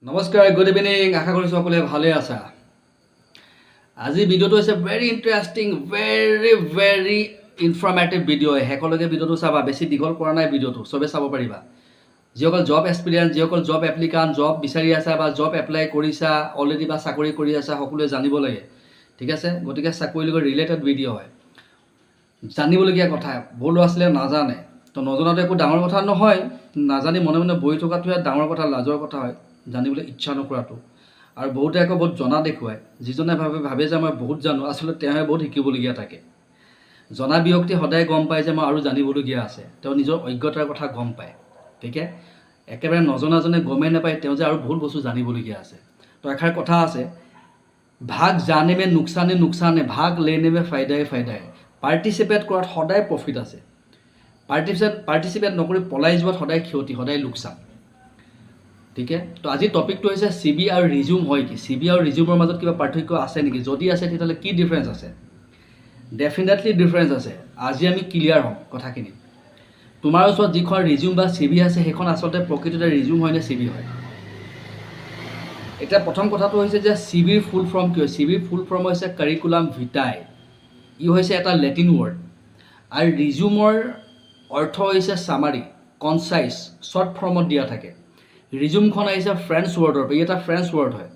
নমস্কাৰ, good evening. আশা কৰিছোঁ সকলোৱে ভালে আছা। আজি ভিডিঅ'টো হৈছে very interesting, very informative video'. শেষলৈকে ভিডিঅ'টো চাবা, বেছি দীঘল কৰা নাই ভিডিঅ'টো, চবে চাব পাৰিবা। যিসকল জব এক্সপিৰিয়েঞ্চ, যিসকল জব এপ্লিকাণ্ট, জব বিচাৰি আছা বা জব এপ্লাই কৰিছা অলৰেডি বা চাকৰি কৰি আছা, সকলোৱে জানিব লাগে, ঠিক আছে। গতিকে চাকৰিৰ লগত ৰিলেটেড ভিডিঅ' হয়, জানিবলগীয়া কথা। বহু ল'ৰা ছোৱালীয়ে নাজানে, তো নজনাটো একো ডাঙৰ কথা নহয়। নাজানি মনে মনে বহি থকাটোহে ডাঙৰ কথা, লাজৰ কথা হয়, জানিবলৈ ইচ্ছা নকৰাটো। আৰু বহুতে আকৌ বহুত জনা দেখুৱায়। যিজনে ভাবে যে মই বহুত জানো, আচলতে তেওঁহে বহুত শিকিবলগীয়া থাকে। জনা ব্যক্তি সদায় গম পায় যে মই আৰু জানিবলগীয়া আছে, তেওঁ নিজৰ অজ্ঞতাৰ কথা গম পায়, ঠিকে। একেবাৰে নজনাজনে গমেই নাপায় তেওঁ যে আৰু বহুত বস্তু জানিবলগীয়া আছে। তো এষাৰ কথা আছে, ভাগ জানে মে নুকচানে, ভাগ লেনে মে ফাইদাই ফাইদাই। পাৰ্টিচিপেট কৰাত সদায় প্ৰফিট আছে, পাৰ্টিচিপেট নকৰি পলাই যোৱাত সদায় ক্ষতি, সদায় লোকচান, ঠিকে। তো আজিৰ টপিকটো হৈছে CV আৰু ৰিজিউম হয় কি, CV আৰু ৰিজিউমৰ মাজত কিবা পাৰ্থক্য আছে নেকি, যদি আছে তেতিয়াহ'লে কি ডিফাৰেঞ্চ আছে। ডেফিনেটলি ডিফাৰেঞ্চ আছে। আজি আমি ক্লিয়াৰ হ'ম কথাখিনি। তোমাৰ ওচৰত যিখন ৰিজিউম বা CV আছে সেইখন আচলতে প্ৰকৃততে ৰিজিউম হয় নে CV হয়। এতিয়া প্ৰথম কথাটো হৈছে যে CVৰ ফুল ফৰ্ম কি হয়। CVৰ ফুল ফৰ্ম হৈছে কাৰিকুলাম ভিটাই। ই হৈছে এটা লেটিন ৱৰ্ড। আৰু ৰিজিউমৰ অৰ্থ হৈছে চামাৰি, কনচাইজ, শ্বৰ্ট ফৰ্মত দিয়া থাকে। ৰিজিউমখন আহিছে ফ্ৰেঞ্চ ৱৰ্ডৰ পৰা, ই এটা ফ্ৰেঞ্চ ৱৰ্ড হয়।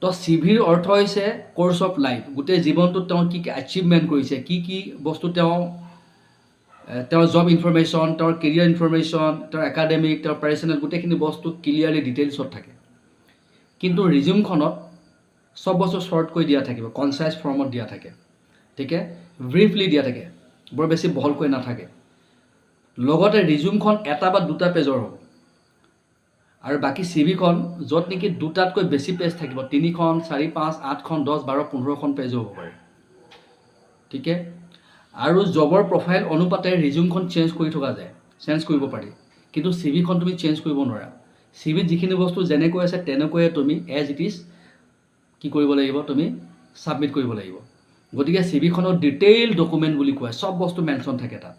তো CVৰ অৰ্থ হৈছে কোৰ্চ অফ লাইফ, গোটেই জীৱনটোত তেওঁ কি কি এচিভমেণ্ট কৰিছে, কি কি বস্তু তেওঁৰ জব ইনফৰমেশ্যন, তেওঁৰ কেৰিয়াৰ ইনফৰমেশ্যন, তেওঁৰ একাডেমিক, তেওঁৰ পাৰ্চনেল, গোটেইখিনি বস্তু ক্লিয়াৰলি ডিটেইলছত থাকে। কিন্তু ৰিজিউমখনত চব বস্তু শ্বৰ্টকৈ দিয়া থাকিব, কনচাইজ ফৰ্মত দিয়া থাকে, ঠিকে, ব্ৰিফলি দিয়া থাকে, বৰ বেছি বহলকৈ নাথাকে। লগতে ৰিজিউমখন এটা বা দুটা পেজৰ হ'ব, আৰু বাকী CVখন য'ত নেকি দুটাতকৈ বেছি পেজ থাকিব, 3খন, 4, 5, 8খন, 10, 12, 15খন পেজো হ'ব পাৰে, ঠিকে। আৰু জবৰ প্ৰফাইল অনুপাতে ৰিজিউমখন চেঞ্জ কৰি থকা যায়, চেঞ্জ কৰিব পাৰি। কিন্তু CVখন তুমি চেঞ্জ কৰিব নোৱাৰা। CVত যিখিনি বস্তু যেনেকৈ আছে তেনেকৈয়ে তুমি এজ ইট ইজ কি কৰিব লাগিব, তুমি ছাবমিট কৰিব লাগিব। গতিকে CVখনৰ ডিটেইল ডকুমেণ্ট বুলি কয়, চব বস্তু মেনশ্যন থাকে তাত।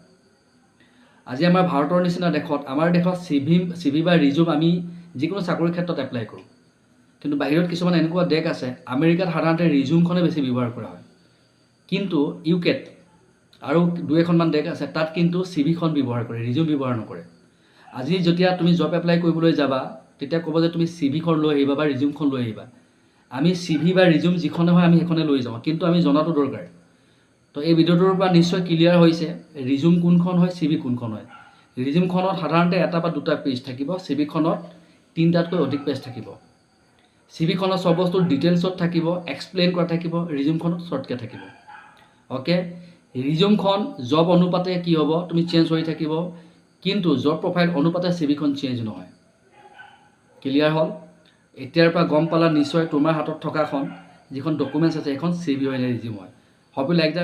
আজি আমাৰ ভাৰতৰ নিচিনা দেশত, আমাৰ দেশত CV বা ৰিজিউম আমি যিকোনো চাকৰিৰ ক্ষেত্ৰত এপ্লাই কৰোঁ। কিন্তু বাহিৰত কিছুমান এনেকুৱা দেশ আছে, আমেৰিকাত সাধাৰণতে ৰিজিউমখনে বেছি ব্যৱহাৰ কৰা হয়। কিন্তু UKত আৰু 2-এখনমান দেশ আছে, তাত কিন্তু CVখন ব্যৱহাৰ কৰে, ৰিজিউম ব্যৱহাৰ নকৰে। আজি যেতিয়া তুমি জব এপ্লাই কৰিবলৈ যাবা, তেতিয়া ক'ব যে তুমি CVখন লৈ আহিবা বা ৰিজিউমখন লৈ আহিবা। আমি CV বা ৰিজিউম যিখনে হয় আমি সেইখনে লৈ যাওঁ, কিন্তু আমি জনাটো দৰকাৰ। তো এই ভিডিঅ'টোৰ পৰা নিশ্চয় ক্লিয়াৰ হৈছে ৰিজিউম কোনখন হয়, CV কোনখন হয়। ৰিজিউমখনত সাধাৰণতে এটা বা দুটা পেজ থাকিব, CVখনত 3টাতকৈ অধিক পেজ থাকিব। CVখনত চব বস্তু ডিটেইলছত থাকিব, এক্সপ্লেইন কৰা থাকিব, ৰিজিউমখনত শ্বৰ্টকৈ থাকিব, অ'কে। ৰিজিউমখন জব অনুপাতে কি হ'ব, তুমি চেঞ্জ হৈ থাকিব, কিন্তু জব প্ৰফাইল অনুপাতে CVখন চেঞ্জ নহয়। ক্লিয়াৰ হ'ল। এতিয়াৰ পৰা গম পালা নিশ্চয় তোমাৰ হাতত থকাখন যিখন ডকুমেণ্টছ আছে সেইখন CV হয় নে ৰিজিউম হয়। Hope you like the